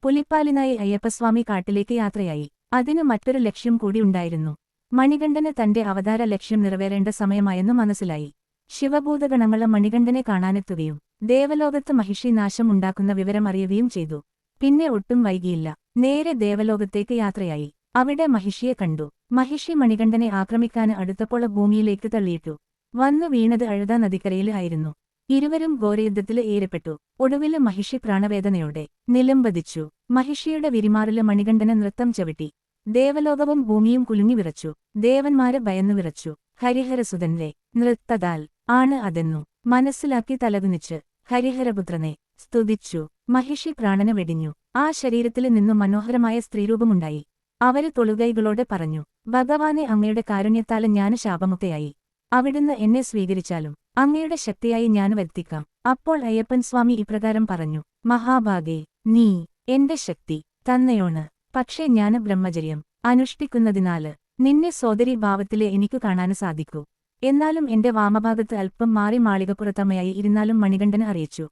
പുലിപ്പാലിനായി അയ്യപ്പസ്വാമി കാട്ടിലേക്ക് യാത്രയായി. അതിനു മറ്റൊരു ലക്ഷ്യം കൂടി ഉണ്ടായിരുന്നു. മണികണ്ഠന് തന്റെ അവതാര ലക്ഷ്യം നിറവേറേണ്ട സമയമായെന്നു മനസ്സിലായി. ശിവഭൂതഗണങ്ങള് മണികണ്ഠനെ കാണാനെത്തുകയും ദേവലോകത്ത് മഹിഷി നാശം ഉണ്ടാക്കുന്ന വിവരം അറിയുകയും ചെയ്തു. പിന്നെ ഒട്ടും വൈകിയില്ല. നേരെ ദേവലോകത്തേക്ക് യാത്രയായി. അവിടെ മഹിഷിയെ കണ്ടു. മഹിഷി മണികണ്ഠനെ ആക്രമിക്കാന് അടുത്തപ്പോൾ ഭൂമിയിലേക്ക് തള്ളിയിട്ടു. വന്നു വീണത് അഴുത നദിക്കരയില് ആയിരുന്നു. ഇരുവരും ഘോരയുദ്ധത്തില് ഏർപ്പെട്ടു. ഒടുവില് മഹിഷി പ്രാണവേദനയോടെ നിലംപതിച്ചു. മഹിഷിയുടെ വിരിമാറില് മണികണ്ഠന് നൃത്തം ചവിട്ടി. ദേവലോകവും ഭൂമിയും കുലുങ്ങി വിറച്ചു. ദേവന്മാര് ഭയന്നു വിറച്ചു. ഹരിഹരസുതന്റെ നൃത്തതാൽ ആണ് അതെന്നു മനസ്സിലാക്കി തലകുനിച്ച് ഹരിഹരപുത്രനെ സ്തുതിച്ചു. മഹിഷി പ്രാണന് വെടിഞ്ഞു. ആ ശരീരത്തില് നിന്നു മനോഹരമായ സ്ത്രീരൂപമുണ്ടായി. അവര് തൊളുകൈകളോടെ പറഞ്ഞു, ഭഗവാനെ, അങ്ങയുടെ കാരുണ്യത്താല് ഞാന് ശാപമുക്തയായി. അവിടുന്ന് എന്നെ സ്വീകരിച്ചാലും അങ്ങയുടെ ശക്തിയായി ഞാന് വരുത്തിക്കാം. അപ്പോൾ അയ്യപ്പൻ സ്വാമി ഇപ്രകാരം പറഞ്ഞു, മഹാഭാഗേ, നീ എന്റെ ശക്തി തന്നെയോണ്. പക്ഷേ ഞാന് ബ്രഹ്മചര്യം അനുഷ്ഠിക്കുന്നതിനാല് നിന്നെ സോദരീ ഭാവത്തിലെ എനിക്കു കാണാന് സാധിക്കൂ. എന്നാലും എന്റെ വാമഭാഗത്ത് അല്പം മാറി മാളികപ്പുറത്തമ്മയായി ഇരുന്നാലും മണികണ്ഠന് അറിയിച്ചു.